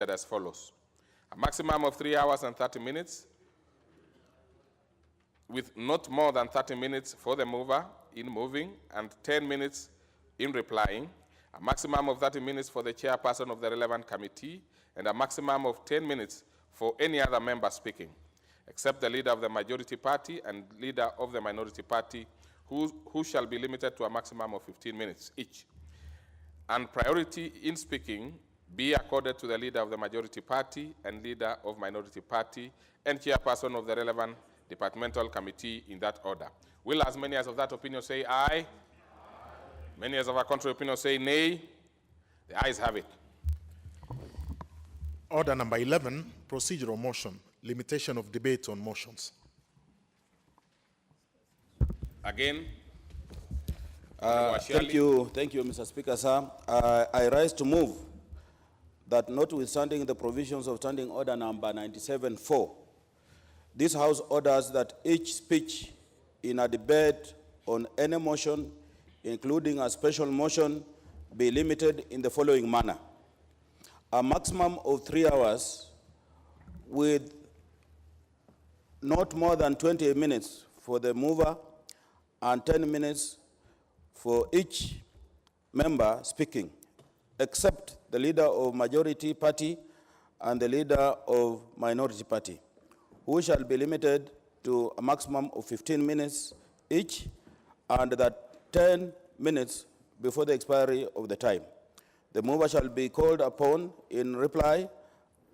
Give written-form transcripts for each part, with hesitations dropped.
as follows. A maximum of 3 hours and 30 minutes, with not more than 30 minutes for the mover in moving and 10 minutes in replying, a maximum of 30 minutes for the chairperson of the relevant committee, and a maximum of 10 minutes for any other member speaking, except the leader of the majority party and leader of the minority party, who shall be limited to a maximum of 15 minutes each. And priority in speaking be accorded to the leader of the majority party and leader of minority party and chairperson of the relevant departmental committee in that order. Will as many as of that opinion say aye? Aye. Many as of our contrary opinion say nay? The ayes have it. Order number 11, procedural motion, limitation of debate on motions. Again, Thank you, Mr. Speaker, sir. I rise to move that notwithstanding the provisions of Standing Order number 97-4, this House orders that each speech in a debate on any motion, including a special motion, be limited in the following manner. A maximum of 3 hours with not more than 20 minutes for the mover and 10 minutes for each member speaking, except the leader of majority party and the leader of minority party, who shall be limited to a maximum of 15 minutes each, and that 10 minutes before the expiry of the time. The mover shall be called upon in reply,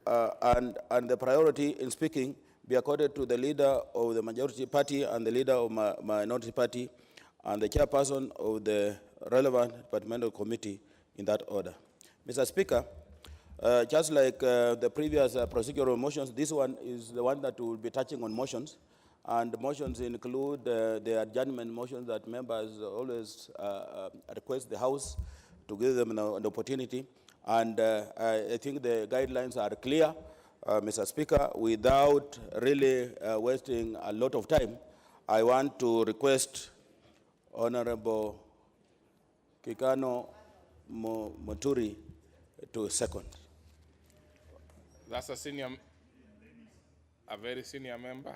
and the priority in speaking be accorded to the leader of the majority party and the leader of minority party and the chairperson of the relevant departmental committee in that order. Mr. Speaker, just like the previous procedural motions, this one is the one that will be touching on motions. And motions include the adjournment motions that members always request the House to give them an opportunity. And I think the guidelines are clear, Mr. Speaker. Without really wasting a lot of time, I want to request Honorable Kikano Moturi to second. That's a very senior member.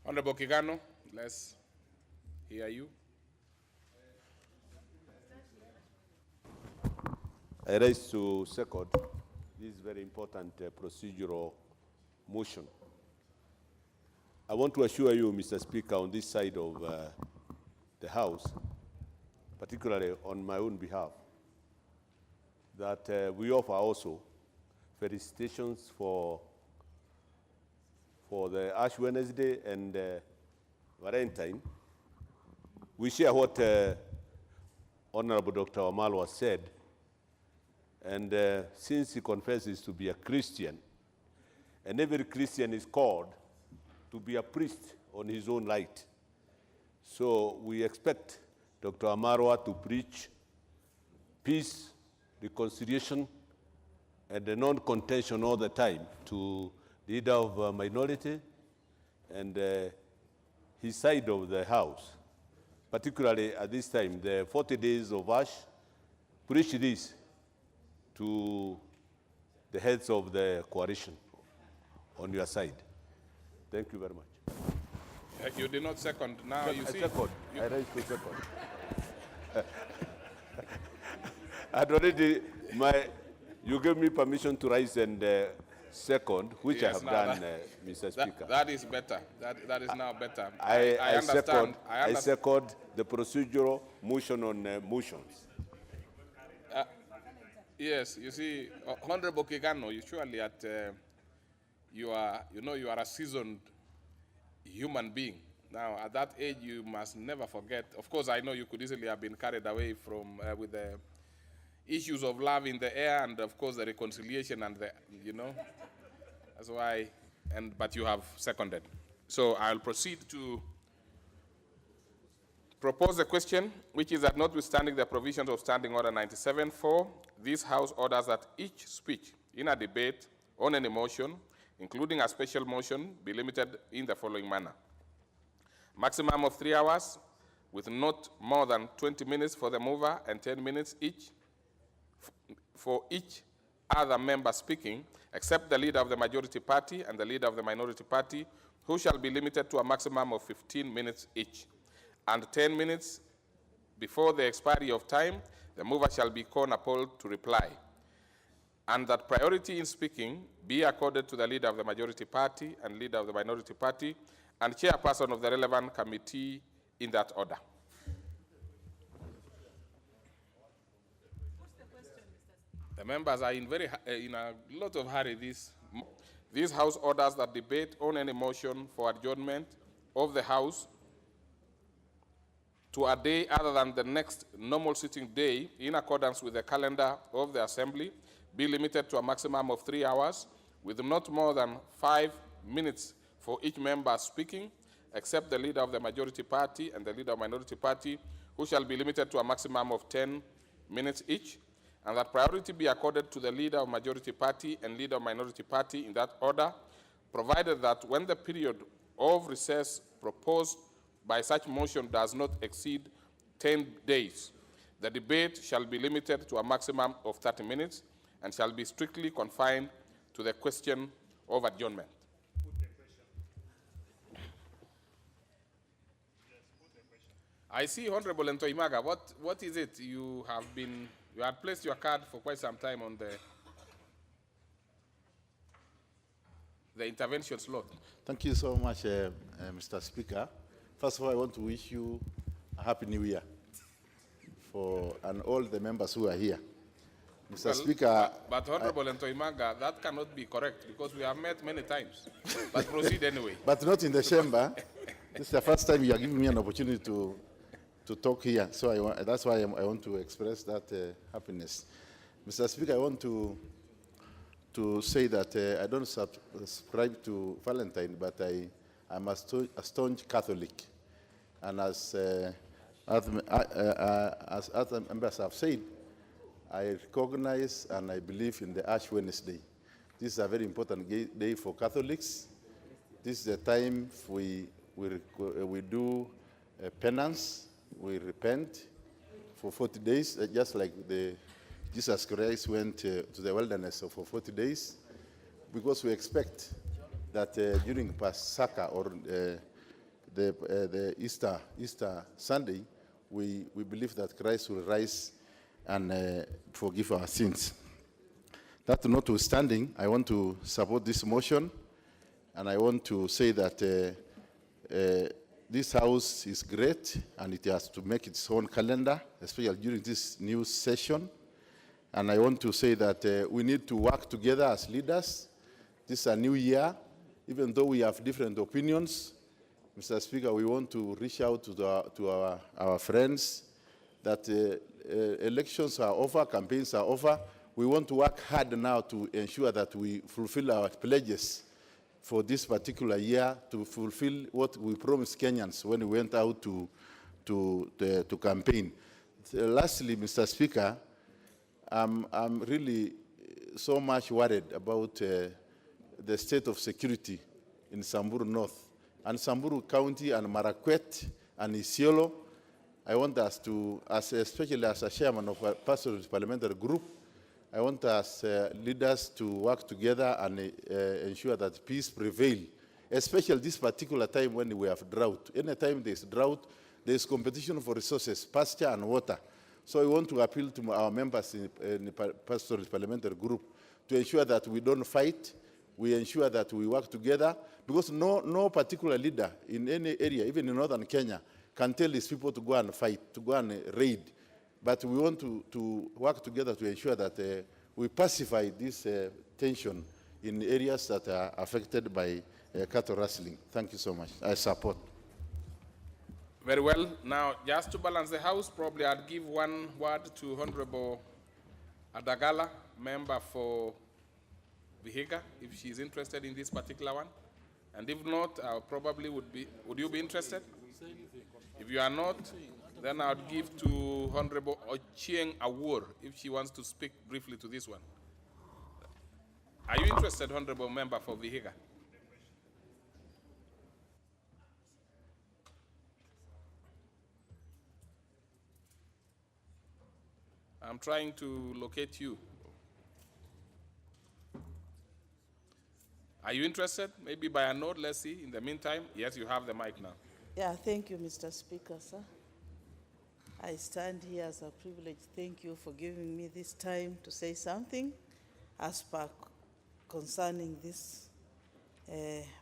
Honorable Kigano, let's hear you. I rise to second this very important procedural motion. I want to assure you, Mr. Speaker, on this side of the House, particularly on my own behalf, that we offer also felicitations for the Ash Wednesday and Valentine. We share what Honorable Dr. Wamalwa said, and since he confesses to be a Christian, and every Christian is called to be a priest on his own light. So we expect Dr. Wamalwa to preach peace, reconciliation, and the non-contention all the time to leader of minority and his side of the House, particularly at this time, the 40 days of Ash. Preach this to the heads of the coalition on your side. Thank you very much. You did not second. Now you see. Second. I raised to second. I'd already, you gave me permission to rise and second, which yes, I have done, Mr. Speaker. That is better. That is now better. I understand. I second the procedural motion on motions. Yes, you see, Honorable Kigano, you surely you are a seasoned human being. Now, at that age, you must never forget. Of course, I know you could easily have been carried away from with the issues of love in the air, and of course the reconciliation and the, that's why. But you have seconded. So I'll proceed to propose a question, which is that notwithstanding the provisions of Standing Order 97-4, this House orders that each speech in a debate on any motion, including a special motion, be limited in the following manner. Maximum of 3 hours, with not more than 20 minutes for the mover and 10 minutes each for each other member speaking, except the leader of the majority party and the leader of the minority party, who shall be limited to a maximum of 15 minutes each. And 10 minutes before the expiry of time, the mover shall be called upon to reply. And that priority in speaking be accorded to the leader of the majority party and leader of the minority party and chairperson of the relevant committee in that order. The members are in a lot of hurry. These House orders that debate on any motion for adjournment of the House to a day other than the next normal sitting day in accordance with the calendar of the Assembly be limited to a maximum of 3 hours with not more than 5 minutes for each member speaking, except the leader of the majority party and the leader of the minority party, who shall be limited to a maximum of 10 minutes each, and that priority be accorded to the leader of majority party and leader of minority party in that order, provided that when the period of recess proposed by such motion does not exceed 10 days, the debate shall be limited to a maximum of 30 minutes and shall be strictly confined to the question of adjournment. I see, Honorable Ntoimaga, what is it you had placed your card for quite some time on the intervention slot. Thank you so much, Mr. Speaker. First of all, I want to wish you a Happy New Year and all the members who are here. Mr. Speaker. But Honorable Ntoimaga, that cannot be correct because we have met many times. But proceed anyway. But not in the chamber. This is the first time you are giving me an opportunity to talk here. So that's why I want to express that happiness. Mr. Speaker, I want to say that I don't subscribe to Valentine, but I'm a staunch Catholic. And as other members have said, I recognize and I believe in the Ash Wednesday. This is a very important day for Catholics. This is the time we do penance, we repent for 40 days, just like Jesus Christ went to the wilderness for 40 days, because we expect that during Passover or the Easter Sunday, we believe that Christ will rise and forgive our sins. That notwithstanding, I want to support this motion, and I want to say that this House is great, and it has to make its own calendar, especially during this new session. And I want to say that we need to work together as leaders. This is a new year. Even though we have different opinions, Mr. Speaker, we want to reach out to our friends that elections are over, campaigns are over. We want to work hard now to ensure that we fulfill our pledges for this particular year, to fulfill what we promised Kenyans when we went out to campaign. Lastly, Mr. Speaker, I'm really so much worried about the state of security in Samburu North and Samburu County and Marakwet and Isiolo. I want us to, especially as a chairman of a pastoral parliamentary group, I want us leaders to work together and ensure that peace prevail, especially this particular time when we have drought. Anytime there's drought, there's competition for resources, pasture and water. So I want to appeal to our members in the pastoral parliamentary group to ensure that we don't fight, we ensure that we work together, because no particular leader in any area, even in northern Kenya, can tell his people to go and fight, to go and raid. But we want to work together to ensure that we pacify this tension in areas that are affected by cattle rustling. Thank you so much. I support. Very well. Now, just to balance the House, probably I'd give one word to Honorable Adagala, member for Vihiga, if she's interested in this particular one. And if not, I probably would you be interested? If you are not, then I would give to Honorable Ochieng Awur if she wants to speak briefly to this one. Are you interested, Honorable Member for Vihiga? I'm trying to locate you. Are you interested? Maybe by a nod, let's see. In the meantime, yes, you have the mic now. Yeah, thank you, Mr. Speaker, sir. I stand here as a privilege. Thank you for giving me this time to say something as per concerning this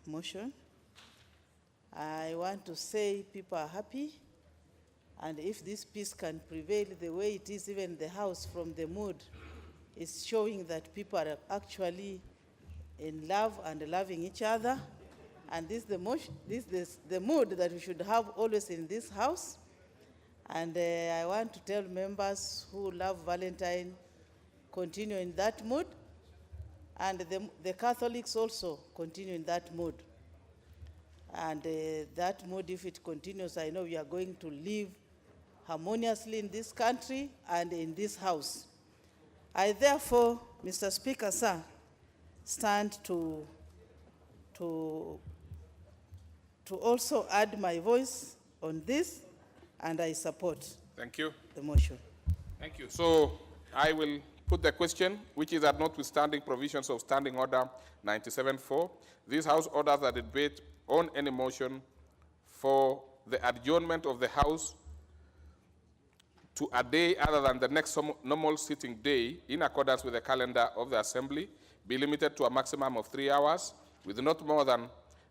motion. I want to say people are happy, and if this peace can prevail the way it is, even the House from the mood is showing that people are actually in love and loving each other. And this is the mood that we should have always in this House. And I want to tell members who love Valentine, continue in that mood. And the Catholics also continue in that mood. And that mood, if it continues, I know we are going to live harmoniously in this country and in this House. I therefore, Mr. Speaker, sir, stand to also add my voice on this, and I support Thank you. the motion. Thank you. So I will put the question, which is that notwithstanding provisions of Standing Order 97-4, this House orders a debate on any motion for the adjournment of the House to a day other than the next normal sitting day in accordance with the calendar of the Assembly be limited to a maximum of 3 hours with not more than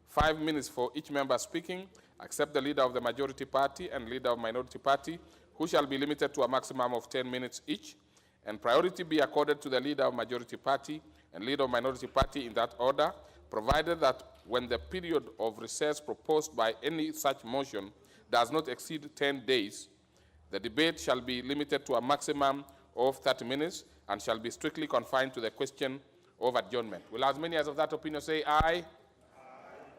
5 minutes for each member speaking, except the leader of the majority party and leader of minority party, who shall be limited to a maximum of 10 minutes each, and priority be accorded to the leader of majority party and leader of minority party in that order, provided that when the period of recess proposed by any such motion does not exceed 10 days, the debate shall be limited to a maximum of 30 minutes and shall be strictly confined to the question of adjournment. Will as many as of that opinion say aye? Aye.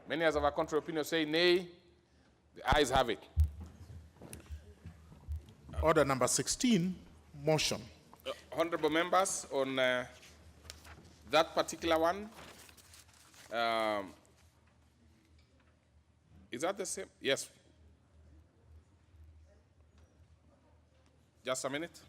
Many as of a contrary opinion say nay? The ayes have it. Order number 16, motion. Honorable members, on that particular one, is that the same? Yes. Just a minute.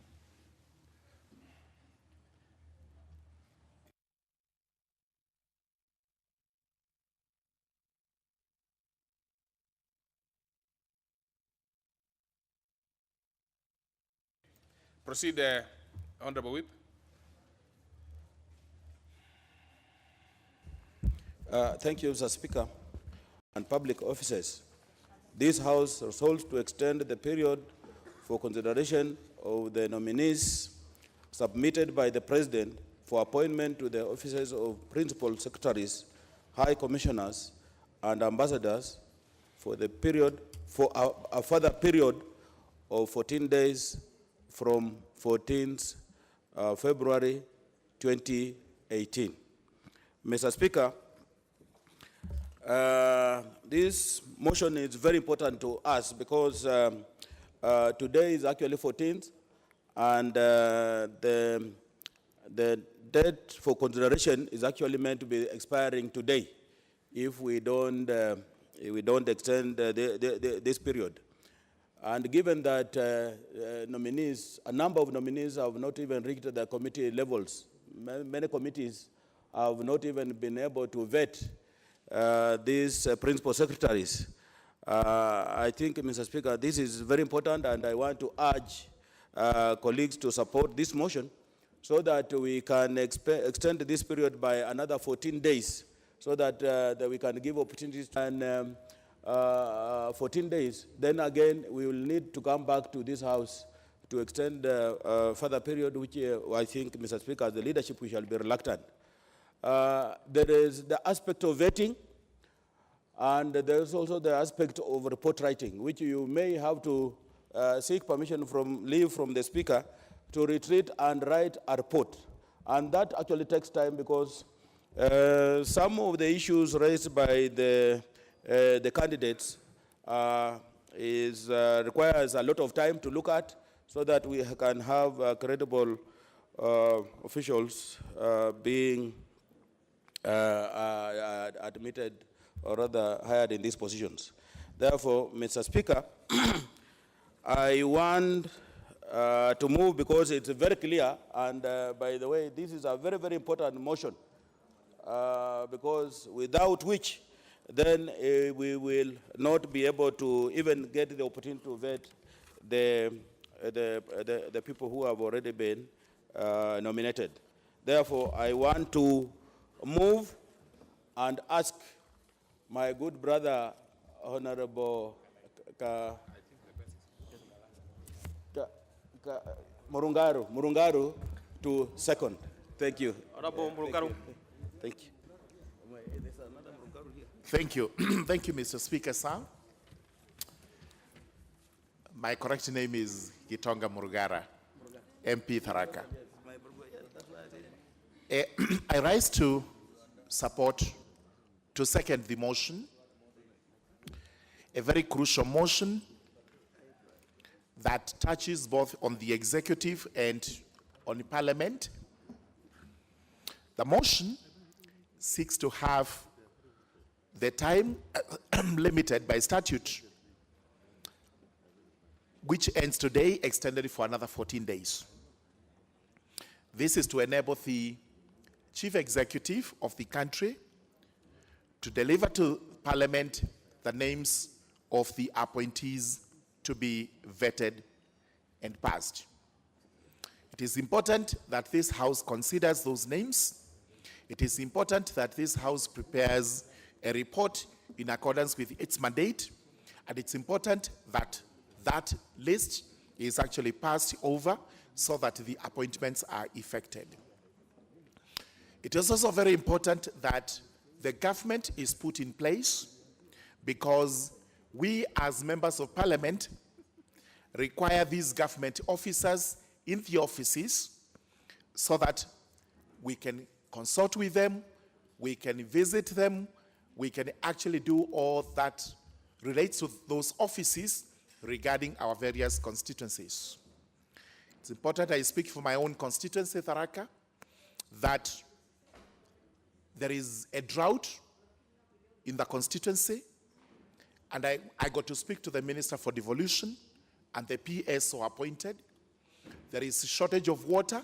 Proceed, Honorable Whip. Thank you, Mr. Speaker and public officers. This House resolves to extend the period for consideration of the nominees submitted by the President for appointment to the offices of Principal Secretaries, High Commissioners, and Ambassadors for the period, for a further period of 14 days from 14th February 2018. Mr. Speaker, this motion is very important to us because today is actually 14th, and the date for consideration is actually meant to be expiring today if we don't extend this period. And given that a number of nominees have not even reached the committee levels, many committees have not even been able to vet these principal secretaries. I think, Mr. Speaker, this is very important, and I want to urge colleagues to support this motion so that we can extend this period by another 14 days so that we can give opportunities and 14 days. Then again, we will need to come back to this House to extend further period, which I think, Mr. Speaker, as the leadership, we shall be reluctant. There is the aspect of vetting, and there is also the aspect of report writing, which you may have to seek permission from the Speaker to retreat and write a report. And that actually takes time because some of the issues raised by the candidates requires a lot of time to look at so that we can have credible officials being admitted or rather hired in these positions. Therefore, Mr. Speaker, I want to move because it's very clear, and by the way, this is a very, very important motion. because without which, then we will not be able to even get the opportunity to vet the people who have already been nominated. Therefore, I want to move and ask my good brother, Honorable Murungaru, to second. Thank you. Honorable Murungaru. Thank you. Thank you. Thank you, Mr. Speaker, sir. My correct name is Gitonga Murugara, MP Tharaka. I rise to support, to second the motion, a very crucial motion that touches both on the executive and on the parliament. The motion seeks to have the time limited by statute, which ends today, extended for another 14 days. This is to enable the chief executive of the country to deliver to Parliament the names of the appointees to be vetted and passed. It is important that this House considers those names. It is important that this House prepares a report in accordance with its mandate, and it's important that that list is actually passed over so that the appointments are effected. It is also very important that the government is put in place, because we as members of Parliament require these government officers in the offices so that we can consult with them, we can visit them, we can actually do all that relates to those offices regarding our various constituencies. It's important, I speak for my own constituency, Tharaka, that there is a drought in the constituency, and I got to speak to the Minister for Devolution and the PSO appointed. There is a shortage of water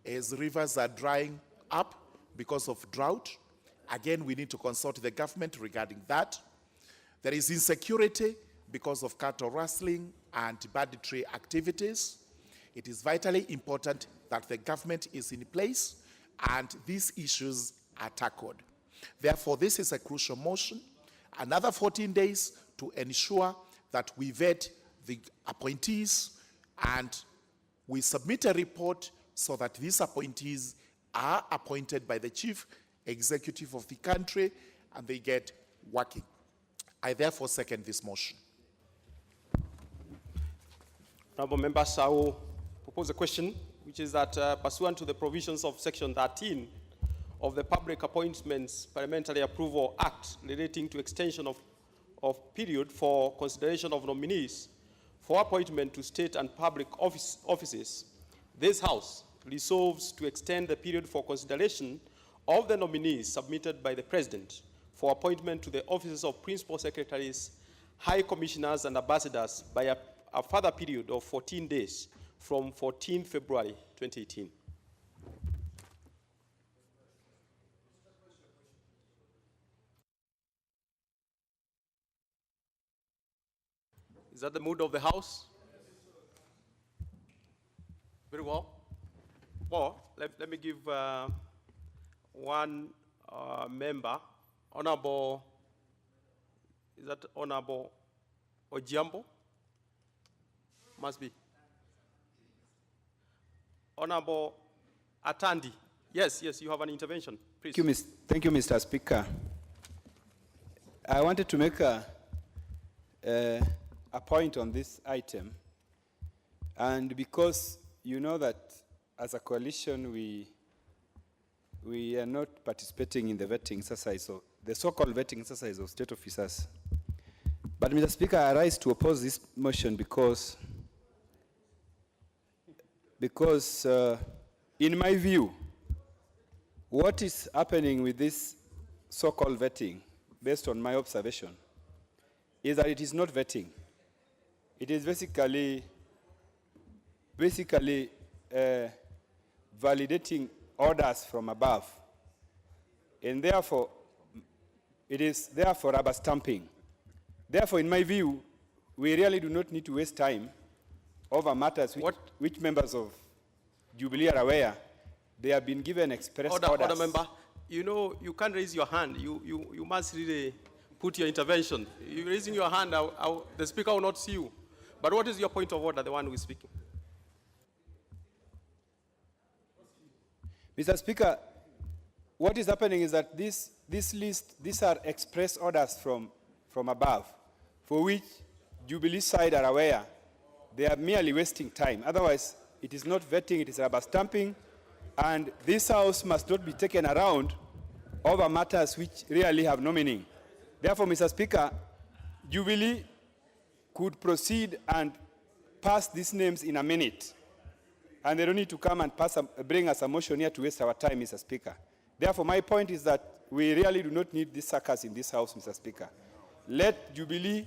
as rivers are drying up because of drought. Again, we need to consult the government regarding that. There is insecurity because of cattle rustling and banditry activities. It is vitally important that the government is in place and these issues are tackled. Therefore, this is a crucial motion. Another 14 days to ensure that we vet the appointees and we submit a report so that these appointees are appointed by the chief executive of the country and they get working. I therefore second this motion. Honorable members, I will propose a question, which is that pursuant to the provisions of Section 13 of the Public Appointments Parliamentary Approval Act relating to extension of period for consideration of nominees for appointment to state and public offices, this House resolves to extend the period for consideration of the nominees submitted by the President for appointment to the offices of Principal Secretaries, High Commissioners, and Ambassadors by a further period of 14 days from 14 February 2018. Is that the mood of the House? Very well. Well, let me give one member, Honorable, is that Honorable Ojiambo? Must be. Honorable Atandi. Yes, you have an intervention, please. Thank you, Mr. Speaker. I wanted to make a point on this item, and because you know that as a coalition we are not participating in the vetting exercise, so the so-called vetting exercise of state officers. But Mr. Speaker, I rise to oppose this motion because in my view, what is happening with this so-called vetting, based on my observation, is that it is not vetting. It is basically validating orders from above. and therefore, it is therefore rubber stamping. Therefore, in my view, we really do not need to waste time over matters which members of Jubilee are aware. They have been given express orders. Order, member. You know, you can't raise your hand. You must really put your intervention. You're raising your hand, the speaker will not see you. But what is your point of order, the one who is speaking? Mr. Speaker, what is happening is that this list, these are express orders from above, for which Jubilee side are aware. They are merely wasting time. Otherwise, it is not vetting, it is rubber stamping, and this House must not be taken around over matters which really have no meaning. Therefore, Mr. Speaker, Jubilee could proceed and pass these names in a minute. And they don't need to come and bring us a motion here to waste our time, Mr. Speaker. Therefore, my point is that we really do not need these suckers in this House, Mr. Speaker. Let Jubilee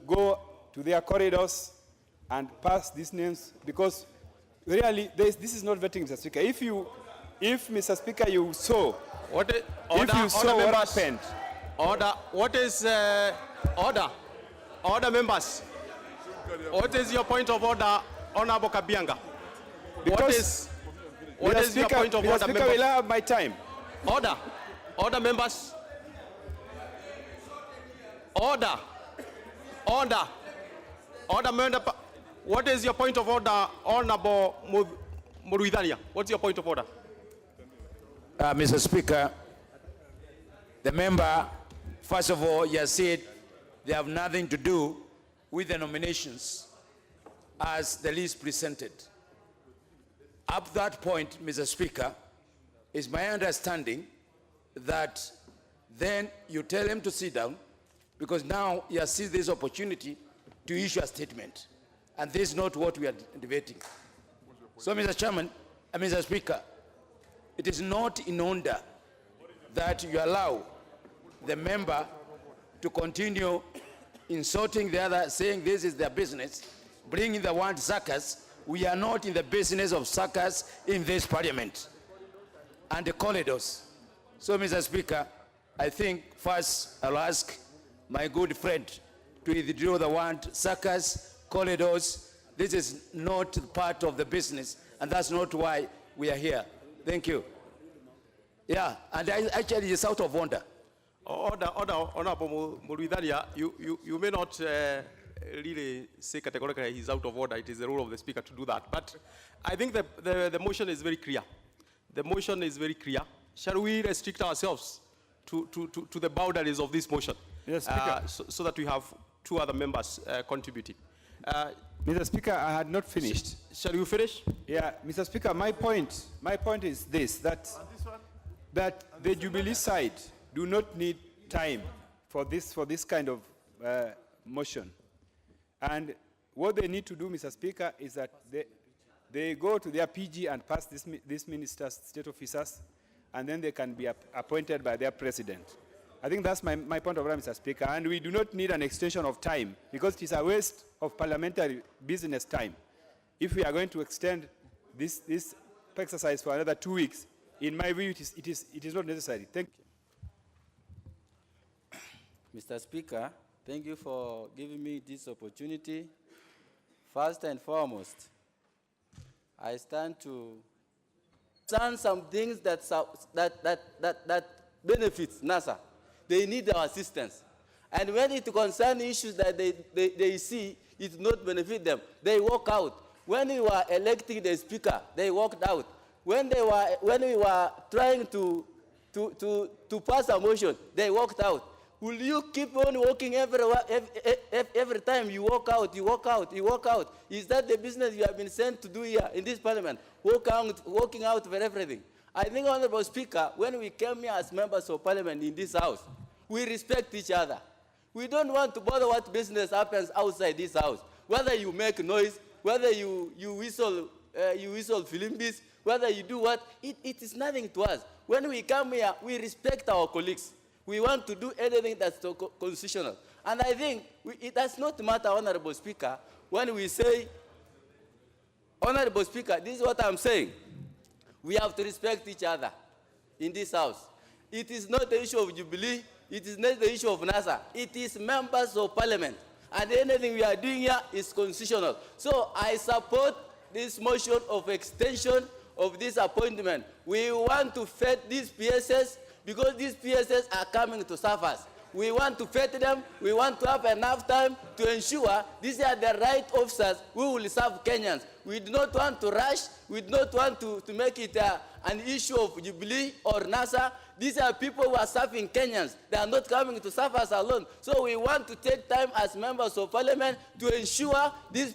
go to their corridors and pass these names, because really, this is not vetting, Mr. Speaker. If Mr. Speaker, you saw, what happened. Order, what is, order members. What is your point of order, Honorable Kabianga? Because what is your point of order, Speaker, will I have my time? Order members. Order, member. What is your point of order, Honorable Muruidania? What's your point of order? Mr. Speaker, the member, first of all, he has said they have nothing to do with the nominations as the list presented. Up to that point, Mr. Speaker, it's my understanding that then you tell him to sit down, because now he has seized this opportunity to issue a statement. And this is not what we are debating. So, Mr. Chairman, Mr. Speaker, it is not in order that you allow the member to continue insulting the other, saying this is their business, bringing the word suckers. We are not in the business of suckers in this parliament and the corridors. So, Mr. Speaker, I think first I'll ask my good friend to withdraw the word suckers, corridors. This is not part of the business, and that's not why we are here. Thank you. Yeah, and actually it's out of order. Honorable Muruidania, you may not really say categorically he's out of order. It is the role of the speaker to do that. But I think the motion is very clear. The motion is very clear. Shall we restrict ourselves to the boundaries of this motion? Yes, Speaker. So that we have two other members contributing. Mr. Speaker, I had not finished. Shall you finish? Yeah, Mr. Speaker, my point is this, that the Jubilee side do not need time for this kind of motion. And what they need to do, Mr. Speaker, is that they go to their PG and pass these ministers, state officers, and then they can be appointed by their president. I think that's my point of view, Mr. Speaker. And we do not need an extension of time, because it is a waste of parliamentary business time. If we are going to extend this exercise for another 2 weeks, in my view, it is not necessary. Thank you. Mr. Speaker, thank you for giving me this opportunity. First and foremost, I stand to some things that benefits NASA. They need our assistance. And when it concerns issues that they see it not benefit them, they walk out. When we were electing the speaker, they walked out. When we were trying to pass a motion, they walked out. Will you keep on walking every time you walk out, you walk out, you walk out? Is that the business you have been sent to do here in this parliament? Walking out for everything. I think, Honorable Speaker, when we came here as members of parliament in this house, we respect each other. We don't want to bother what business happens outside this house. Whether you make noise, whether you whistle filimbis, whether you do what, it is nothing to us. When we come here, we respect our colleagues. We want to do anything that's constitutional. And I think it does not matter, Honorable Speaker, when we say, Honorable Speaker, this is what I'm saying. We have to respect each other in this house. It is not the issue of Jubilee. It is not the issue of NASA. It is members of parliament. And anything we are doing here is constitutional. So I support this motion of extension of this appointment. We want to vet these PSS because these PSS are coming to serve us. We want to vet them. We want to have enough time to ensure these are the right officers who will serve Kenyans. We do not want to rush. We do not want to make it an issue of Jubilee or NASA. These are people who are serving Kenyans. They are not coming to serve us alone. So we want to take time as members of parliament to ensure these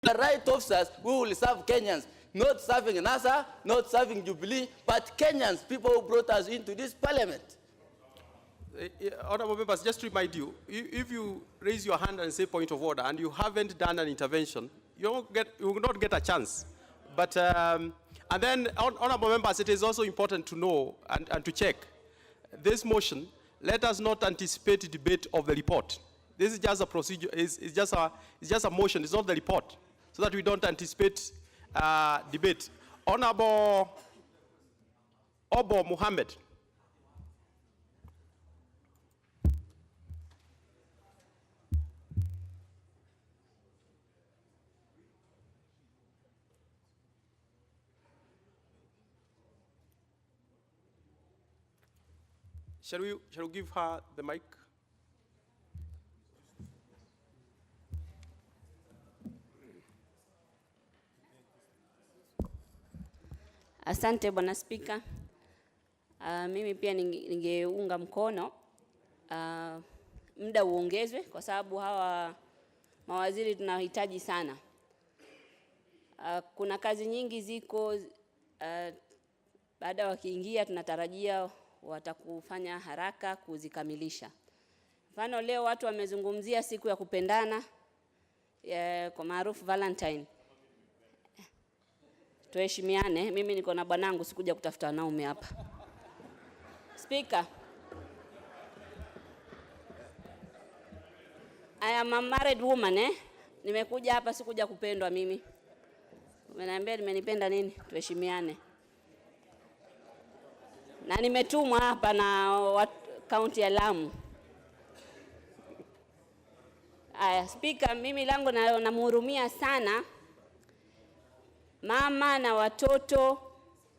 the right officers who will serve Kenyans. Not serving NASA, not serving Jubilee, but Kenyans, people who brought us into this parliament. Honorable members, just to remind you, if you raise your hand and say point of order and you haven't done an intervention, you will not get a chance. But, and then, honorable members, it is also important to know and to check this motion. Let us not anticipate debate of the report. This is just a procedure, it's just a motion, it's not the report, so that we don't anticipate debate. Honorable Obo Mohammed. Shall we give her the mic? Asante Bwana Spika. Mimi pia ningeunga mkono muda uongezwe kwa sababu hawa mawaziri tunahitaji sana. Kuna kazi nyingi ziko baada wakiingia tunatarajia watakufanya haraka kuzikamilisha. Mfano leo watu wamezungumzia siku ya kupendana kwa maarufu Valentine. Tuheshimiane, mimi niko na bwanangu sikuja kutafuta wanaume hapa. Speaker, I am a married woman Nimekuja hapa sikuja kupendwa mimi. Umeniambia nimenipenda nini? Tuheshimiane. Na nimetumwa hapa na kaunti ya Lamu. Aya, Speaker, mimi langu namhurumia sana mama na watoto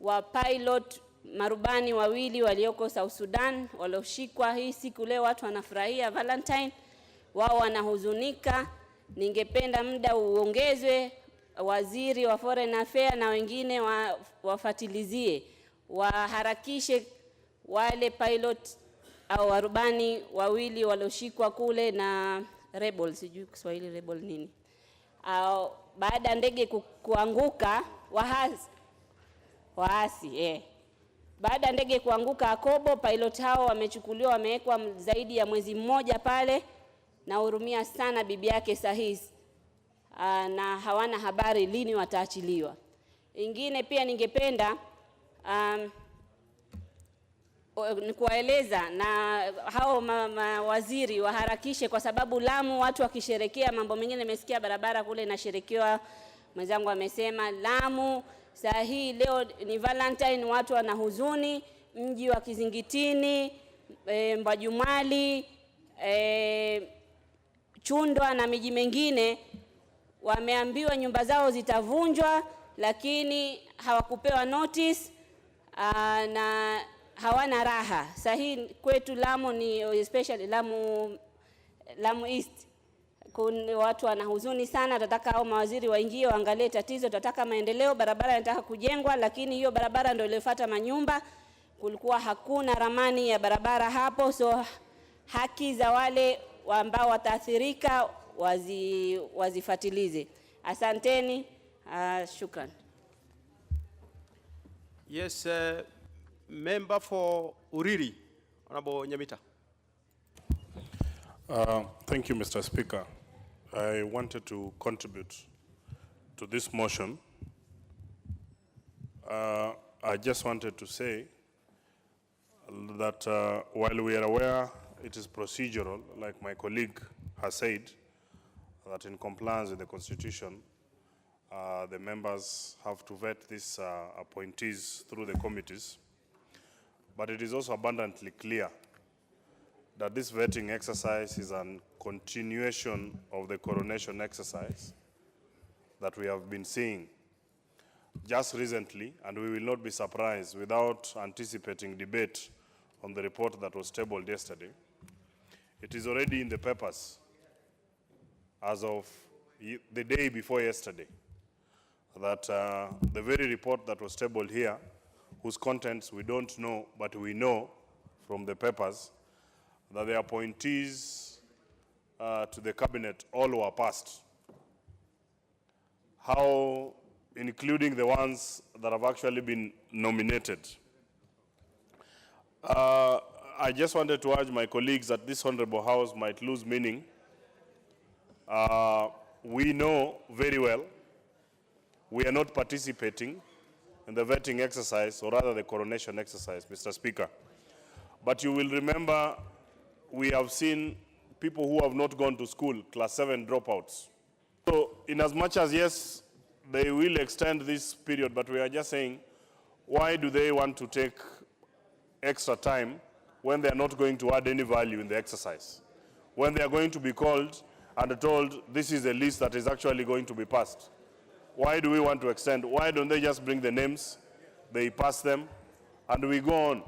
wa pilot marubani wawili walioko South Sudan walioshikwa hii siku. Leo watu wanafurahia Valentine, wao wanahuzunika. Ningependa muda uongezwe, waziri wa foreign affairs na wengine wafatilizie, waharakishe wale pilot au warubani wawili walioshikwa kule na rebels, sijui Kiswahili rebel nini. Baada ndege kuanguka waasi baada ndege kuanguka Akobo, pilot hao wamechukuliwa, wamewekwa zaidi ya mwezi mmoja pale. Na hurumia sana bibi yake Sahiz, na hawana habari lini wataachiliwa. Ingine pia ningependa kuwaeleza na hao waziri waharakishe, kwa sababu Lamu watu wakisherekea mambo mengine. Nimesikia barabara kule inasherekewa, mwenzangu amesema Lamu saa hii leo ni Valentine, watu wana huzuni. Mji wa Kizingitini, Mbajumali, Chundwa na miji mengine wameambiwa nyumba zao zitavunjwa, lakini hawakupewa notice na hawana raha. Sahi kwetu Lamu ni especially Lamu East, kuna watu wana huzuni sana. Tataka hao mawaziri waingie waangalie tatizo. Tataka maendeleo, barabara inataka kujengwa, lakini hiyo barabara ndio iliyofuata manyumba. Kulikuwa hakuna ramani ya barabara hapo, so haki za wale ambao wataathirika wazifatilize. Asanteni, shukran. Yes, member for Uriri, Honorable Nyamita. Thank you, Mr. Speaker. I wanted to contribute to this motion. I just wanted to say that while we are aware it is procedural, like my colleague has said, that in compliance with the Constitution, the members have to vet these appointees through the committees. but it is also abundantly clear that this vetting exercise is a continuation of the coronation exercise that we have been seeing just recently, and we will not be surprised without anticipating debate on the report that was tabled yesterday. It is already in the papers as of the day before yesterday that the very report that was tabled here, whose contents we don't know, but we know from the papers, that the appointees to the cabinet all were passed. How, including the ones that have actually been nominated. I just wanted to urge my colleagues that this Honorable House might lose meaning. We know very well we are not participating in the vetting exercise, or rather the coronation exercise, Mr. Speaker. But you will remember we have seen people who have not gone to school, class 7 dropouts. So in as much as, yes, they will extend this period, but we are just saying, why do they want to take extra time when they are not going to add any value in the exercise? When they are going to be called and told this is a list that is actually going to be passed. Why do we want to extend? Why don't they just bring the names, they pass them, and we go on?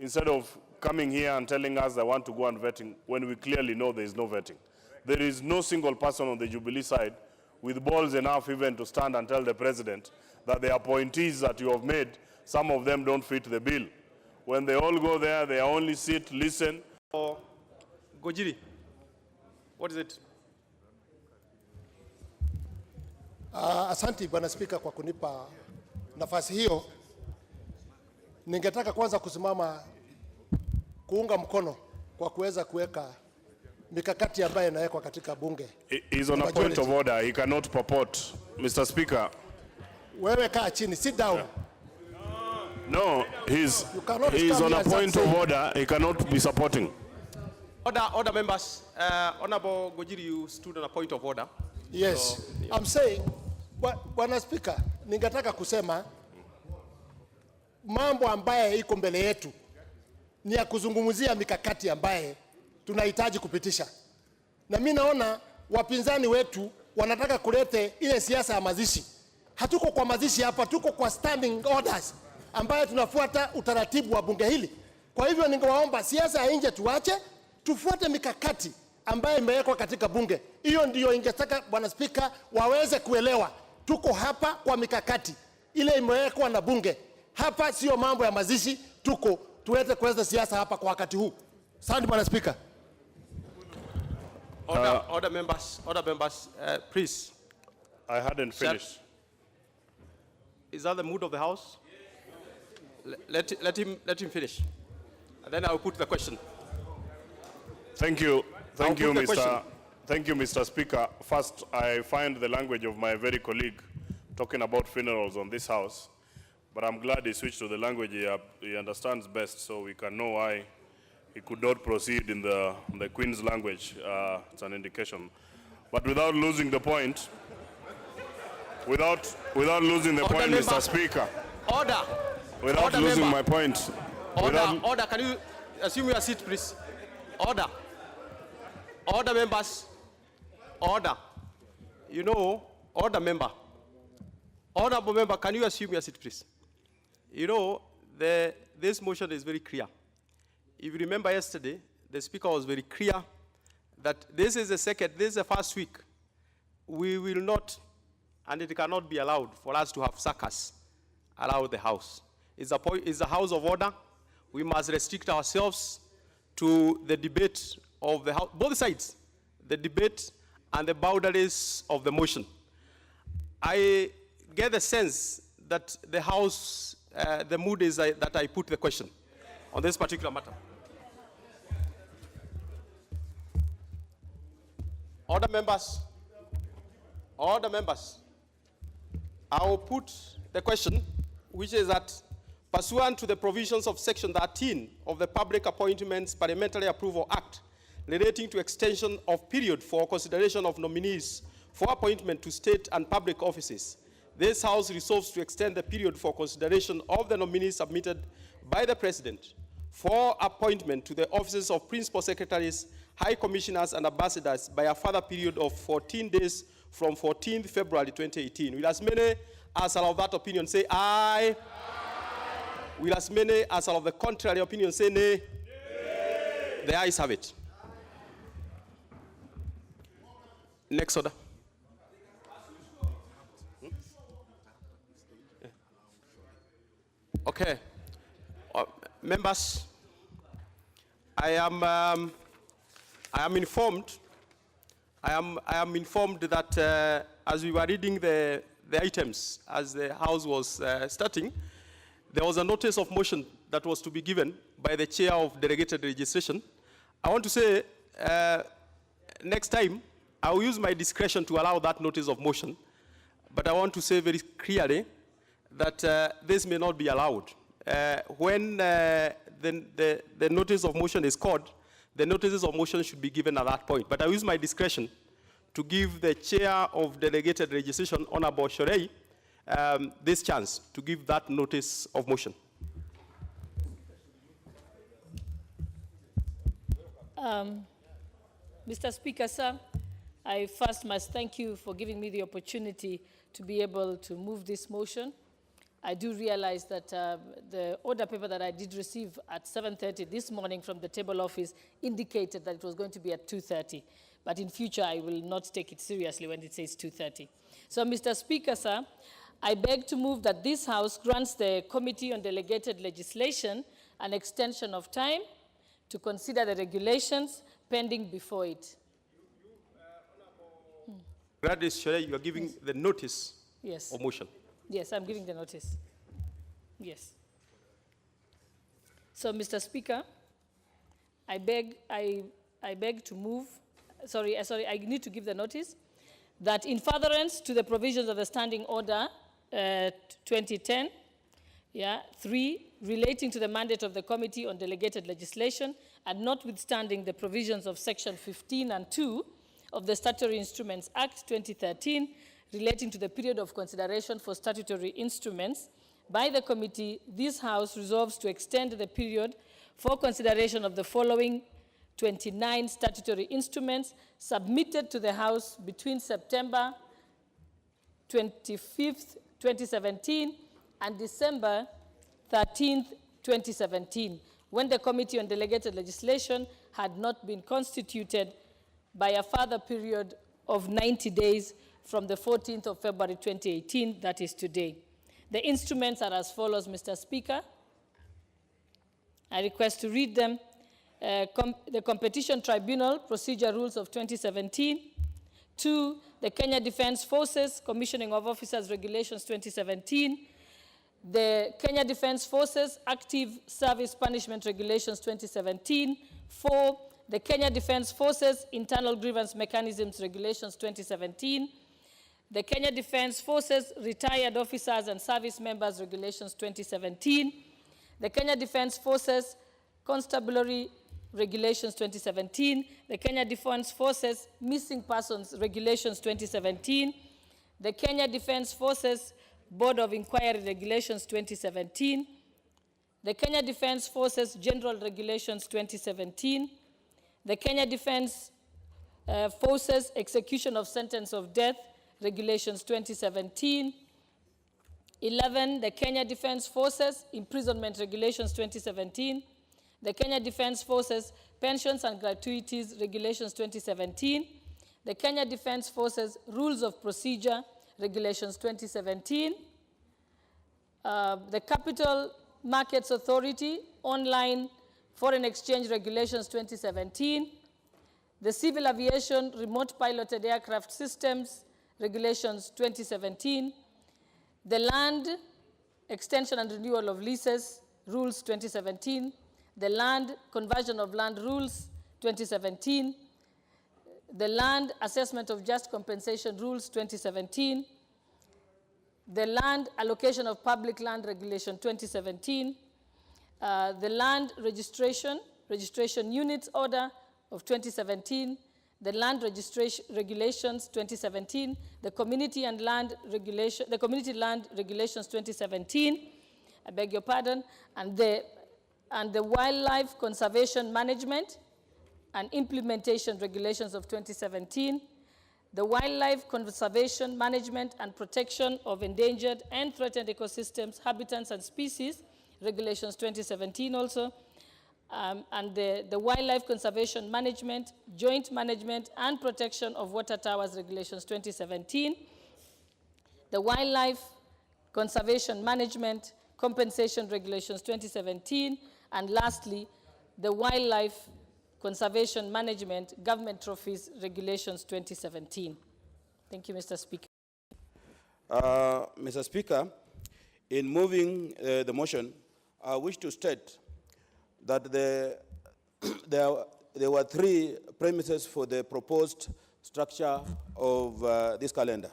Instead of coming here and telling us they want to go on vetting when we clearly know there is no vetting. There is no single person on the Jubilee side with balls enough even to stand and tell the president that the appointees that you have made, some of them don't fit the bill. When they all go there, they only sit, listen. Gojiri, what is it? Asanti Bwana Spika kwa kunipa nafasi hiyo. Ningetaka kwanza kusimama kuunga mkono kwa kuweza kuweka mikakati ambayo inawekwa katika bunge. He is on a point of order. He cannot purport. Mr. Speaker. Wewe kaa chini, sit down. No, he's on a point of order. He cannot be supporting. Order members. Honorable Gojiri, you stood on a point of order. Yes, so, yeah. I'm saying, Bwana Speaker, ningetaka kusema mambo ambaye iko mbele yetu ni ya kuzungumzia mikakati ambaye tunahitaji kupitisha. Na mimi naona wapinzani wetu wanataka kulete ile siasa ya mazishi. Hatuko kwa mazishi hapa, tuko kwa standing orders ambaye tunafuata utaratibu wa bunge hili. Kwa hivyo ningewaomba siasa ya nje tuache, tufuate mikakati ambaye imewekwa katika bunge. Hiyo ndio ingetaka Bwana Spika waweze kuelewa. Tuko hapa kwa mikakati ile imewekwa na bunge. Hapa sio mambo ya mazishi, tuweze kuweza siasa hapa kwa wakati huu. Asante Bwana Spika. Order members, please. I hadn't finished. Is that the mood of the House? Let him finish. And then I'll put the question. Thank you, Mr. Speaker. First, I find the language of my very colleague talking about funerals on this House, but I'm glad he switched to the language he understands best, so we can know why he could not proceed in the Queen's language. It's an indication. But without losing the point, Mr. Speaker. Order. Without order losing member. My point. Order. Can you assume your seat, please? Order. Order members. Order. You know, order member. Honorable member, can you assume your seat, please? You know, this motion is very clear. If you remember yesterday, the Speaker was very clear that this is the first week. We will not, and it cannot be allowed for us to have circus around the House. It's a House of order. We must restrict ourselves to the debate of the House, both sides, the debate and the boundaries of the motion. I get the sense that the House, the mood is that I put the question on this particular matter. Order members. I will put the question, which is that pursuant to the provisions of Section 13 of the Public Appointments Parliamentary Approval Act relating to extension of period for consideration of nominees for appointment to state and public offices, this House resolves to extend the period for consideration of the nominees submitted by the President for appointment to the offices of Principal Secretaries, High Commissioners, and Ambassadors by a further period of 14 days from 14th February 2018. Will as many as are of that opinion say aye? Aye. Will as many as are of the contrary opinion say nay? Nay. The ayes have it. Next order. Okay. Members, I am informed that as we were reading the items as the House was starting, there was a notice of motion that was to be given by the chair of delegated registration. I want to say next time I will use my discretion to allow that notice of motion, but I want to say very clearly that this may not be allowed. When the notice of motion is called, the notices of motion should be given at that point. But I use my discretion to give the chair of delegated registration, Honorable Shorei, this chance to give that notice of motion. Mr. Speaker, sir, I first must thank you for giving me the opportunity to be able to move this motion. I do realize that the order paper that I did receive at 7:30 this morning from the table office indicated that it was going to be at 2:30. But in future, I will not take it seriously when it says 2:30. So, Mr. Speaker, sir, I beg to move that this House grants the Committee on Delegated Legislation an extension of time to consider the regulations pending before it. Gladys Shorei, you are giving the notice Yes. of motion. Yes, I'm giving the notice. Yes. So, Mr. Speaker, I beg to move, I need to give the notice that in furtherance to the provisions of the Standing Order 2010, 3, relating to the mandate of the Committee on Delegated Legislation, and notwithstanding the provisions of Section 15 and 2 of the Statutory Instruments Act 2013, relating to the period of consideration for statutory instruments by the committee, this House resolves to extend the period for consideration of the following 29 statutory instruments submitted to the House between September 25th, 2017 and December 13th, 2017, when the Committee on Delegated Legislation had not been constituted, by a further period of 90 days from the 14th of February 2018, that is today. The instruments are as follows, Mr. Speaker. I request to read them. The Competition Tribunal Procedure Rules of 2017. 2, the Kenya Defence Forces Commissioning of Officers Regulations 2017. The Kenya Defence Forces Active Service Punishment Regulations 2017. 4, the Kenya Defence Forces Internal Grievance Mechanisms Regulations 2017. The Kenya Defence Forces Retired Officers and Service Members Regulations 2017, the Kenya Defence Forces Constabulary Regulations 2017, the Kenya Defence Forces Missing Persons Regulations 2017, the Kenya Defence Forces Board of Inquiry Regulations 2017, the Kenya Defence Forces General Regulations 2017, the Kenya Defence Forces Execution of Sentence of Death Regulations 2017. 11, the Kenya Defence Forces Imprisonment Regulations 2017. The Kenya Defence Forces Pensions and Gratuities Regulations 2017. The Kenya Defence Forces Rules of Procedure Regulations 2017. The Capital Markets Authority Online Foreign Exchange Regulations 2017. The Civil Aviation Remote Piloted Aircraft Systems Regulations 2017, the Land Extension and Renewal of Leases Rules 2017, the Land Conversion of Land Rules 2017, the Land Assessment of Just Compensation Rules 2017, the Land Allocation of Public Land Regulation 2017, the Land Registration Units Order of 2017, the Land Registration Regulations 2017, the Community Land Regulations 2017, I beg your pardon, and the and the Wildlife Conservation Management and Implementation Regulations of 2017, the Wildlife Conservation Management and Protection of Endangered and Threatened Ecosystems, Habitats and Species, Regulations 2017 also, and the Wildlife Conservation Management, Joint Management and Protection of Water Towers, Regulations 2017, the Wildlife Conservation Management Compensation Regulations 2017, and lastly, the Wildlife Conservation Management Government Trophies Regulations 2017. Thank you, Mr. Speaker. Mr. Speaker, in moving the motion, I wish to state that there were three premises for the proposed structure of this calendar.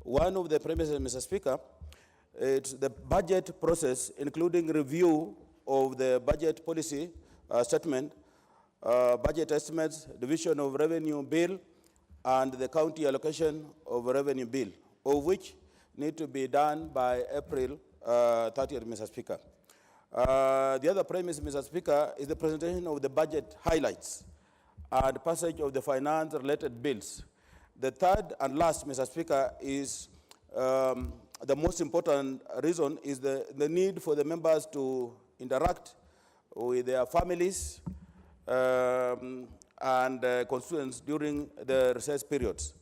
One of the premises, Mr. Speaker, it's the budget process, including review of the budget policy statement, budget estimates, division of revenue bill, and the county allocation of revenue bill, of which need to be done by April 30th, Mr. Speaker. The other premise, Mr. Speaker, is the presentation of the budget highlights and passage of the finance-related bills. The third and last, Mr. Speaker, is the most important reason is the need for the members to interact with their families and constituents during the recess periods.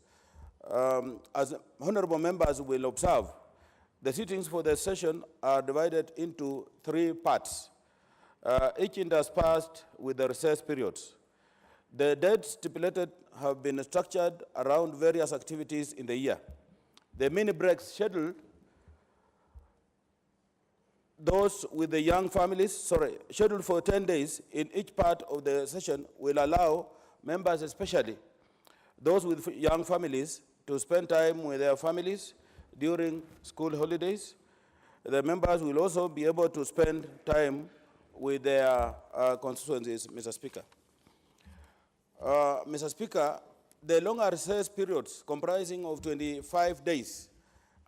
As honorable members will observe, the sittings for the session are divided into three parts, each interspersed with the recess periods. The dates stipulated have been structured around various activities in the year. The mini breaks scheduled, those with the young families, scheduled for 10 days in each part of the session will allow members, especially those with young families, to spend time with their families during school holidays. The members will also be able to spend time with their constituencies, Mr. Speaker. Mr. Speaker, the longer recess periods comprising of 25 days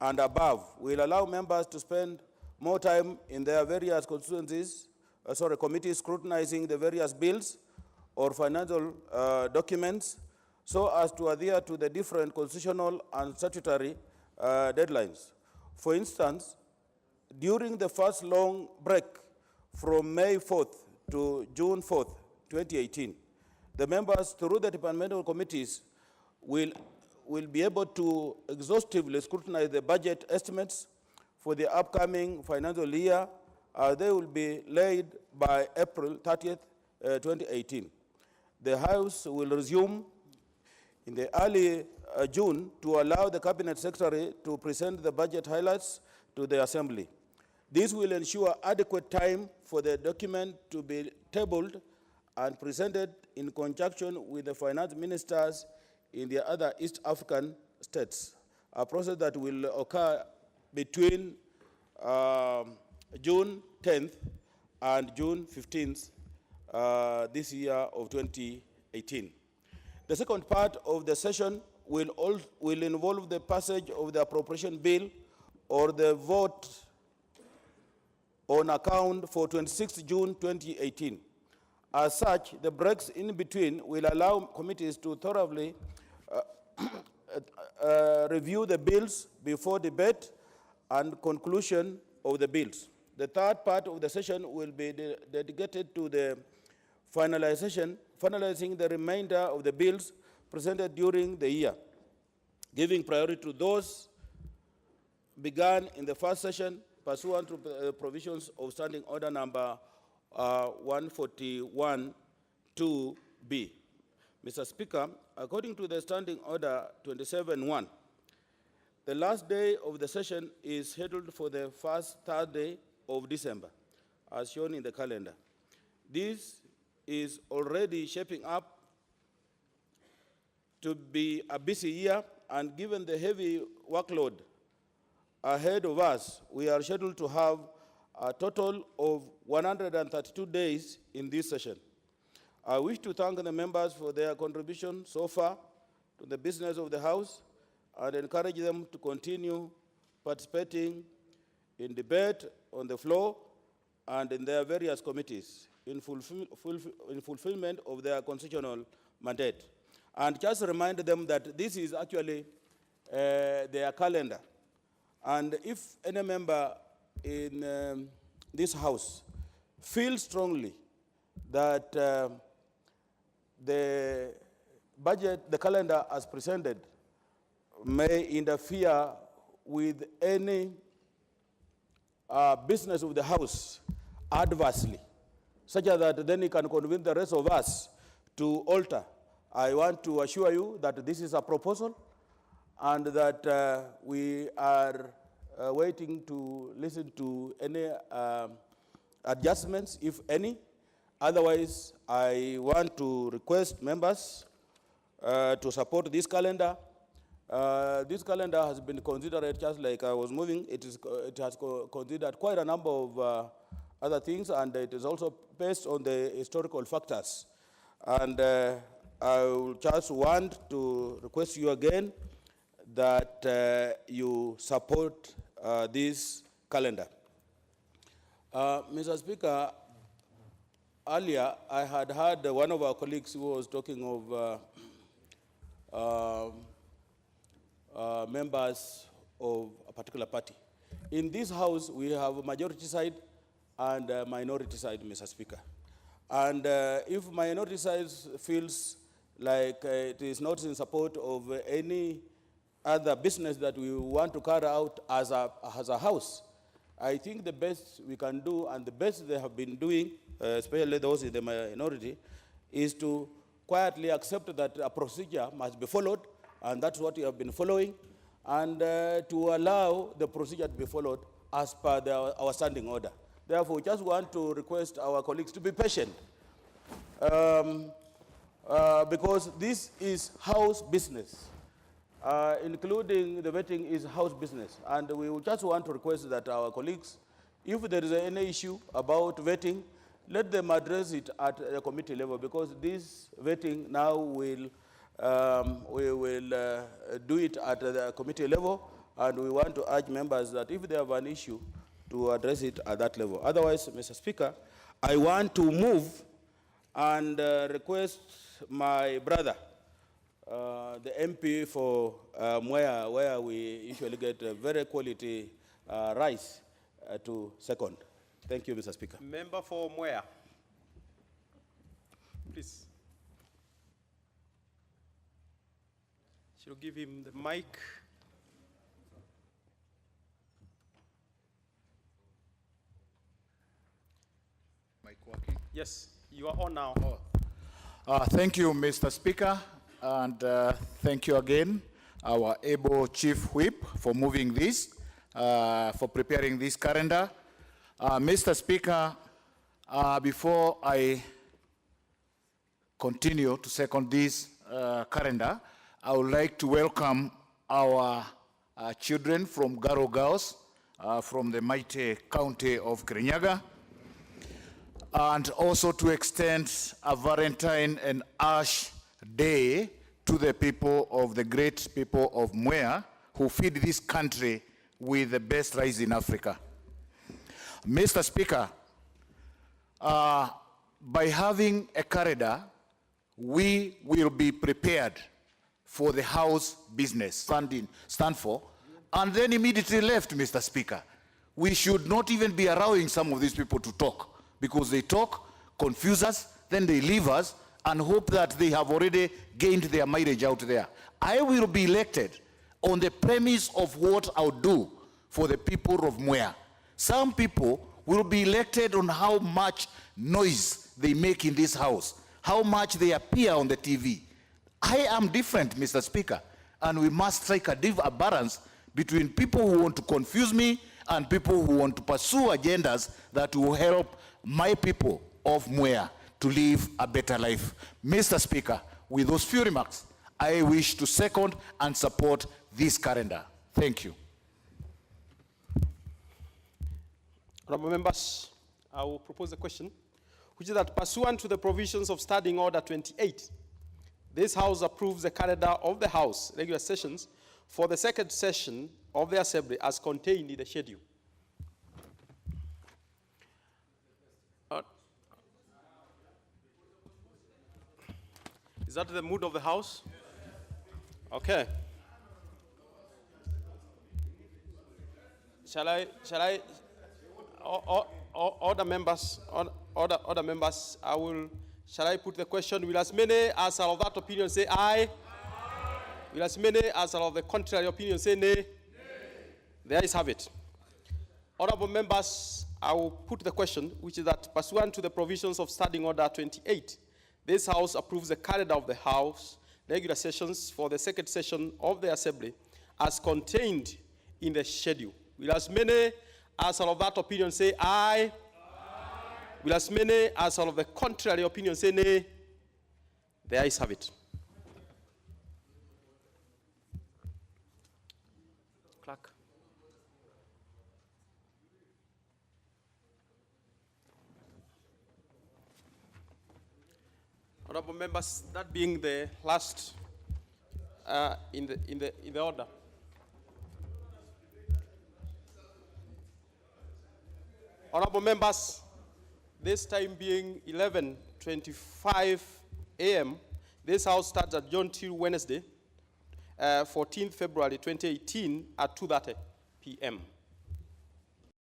and above will allow members to spend more time in their various constituencies, committees scrutinizing the various bills or financial documents so as to adhere to the different constitutional and statutory deadlines. For instance, during the first long break from May 4th to June 4th, 2018, the members through the departmental committees will be able to exhaustively scrutinize the budget estimates for the upcoming financial year. They will be laid by April 30th, 2018. The House will resume in the early June to allow the Cabinet Secretary to present the budget highlights to the Assembly. This will ensure adequate time for the document to be tabled and presented in conjunction with the finance ministers in the other East African states, a process that will occur between June 10th and June 15th this year of 2018. The second part of the session will involve the passage of the appropriation bill or the vote on account for 26 June 2018. As such, the breaks in between will allow committees to thoroughly review the bills before debate and conclusion of the bills. The third part of the session will be dedicated to the finalizing the remainder of the bills presented during the year, giving priority to those began in the first session pursuant to provisions of Standing Order number 141-2B. Mr. Speaker, according to the Standing Order 27-1, the last day of the session is scheduled for the first Thursday of December, as shown in the calendar. This is already shaping up to be a busy year, and given the heavy workload ahead of us, we are scheduled to have a total of 132 days in this session. I wish to thank the members for their contribution so far to the business of the House and encourage them to continue participating in debate on the floor and in their various committees in fulfillment of their constitutional mandate. And just remind them that this is actually their calendar. And if any member in this House feels strongly that the budget, the calendar as presented, may interfere with any business of the House adversely, such that then he can convince the rest of us to alter. I want to assure you that this is a proposal and that we are waiting to listen to any adjustments, if any. Otherwise, I want to request members to support this calendar. This calendar has been considered, just like I was moving, it has considered quite a number of other things, and it is also based on the historical factors. And I will just want to request you again that you support this calendar. Mr. Speaker, earlier I had heard one of our colleagues who was talking of members of a particular party. In this House, we have a majority side and a minority side, Mr. Speaker. And if minority side feels like it is not in support of any other business that we want to carry out as a House, I think the best we can do, and the best they have been doing, especially those in the minority, is to quietly accept that a procedure must be followed, and that's what we have been following, and to allow the procedure to be followed as per our standing order. Therefore, we just want to request our colleagues to be patient, because this is House business. Including the vetting is House business. And we just want to request that our colleagues, if there is any issue about vetting, let them address it at the committee level, because this vetting now we will do it at the committee level, and we want to urge members that if they have an issue, to address it at that level. Otherwise, Mr. Speaker, I want to move and request my brother, the MP for Mwea, where we usually get very quality rice, to second. Thank you, Mr. Speaker. Member for Mwea. Please. Should give him the mic. Mic working? Yes, you are on now. Thank you, Mr. Speaker, and thank you again, our able Chief Whip, for moving this, for preparing this calendar. Mr. Speaker, before I continue to second this calendar, I would like to welcome our children from Garo Girls, from the mighty county of Kirinyaga, and also to extend a Valentine and Ash Day to the people of the great people of Mwea, who feed this country with the best rice in Africa. Mr. Speaker, by having a calendar, we will be prepared for the House business stand for, and then immediately left, Mr. Speaker. We should not even be allowing some of these people to talk, because they talk, confuse us, then they leave us, and hope that they have already gained their mileage out there. I will be elected on the premise of what I'll do for the people of Mwea. Some people will be elected on how much noise they make in this House, how much they appear on the TV. I am different, Mr. Speaker, and we must strike a balance between people who want to confuse me and people who want to pursue agendas that will help my people of Mwea to live a better life. Mr. Speaker, with those few remarks, I wish to second and support this calendar. Thank you. Honorable members, I will propose a question, which is that pursuant to the provisions of Standing Order 28, this House approves the calendar of the House regular sessions for the second session of the Assembly as contained in the schedule. Is that the mood of the House? Okay. Shall I, other members, shall I put the question? Will as many as are of that opinion say aye? Will as many as are of the contrary opinion say nay? Nay. The ayes have it. Honorable members, I will put the question, which is that pursuant to the provisions of Standing Order 28, this House approves the calendar of the House regular sessions for the second session of the Assembly as contained in the schedule. Will as many as are of that opinion say aye? Aye. Will as many as are of the contrary opinion say nay? The ayes have it. Clerk. Honorable members, that being the last in the order. Honorable members, this time being 11:25 a.m., this House starts adjourned till Wednesday, 14th February 2018 at 2:30 p.m.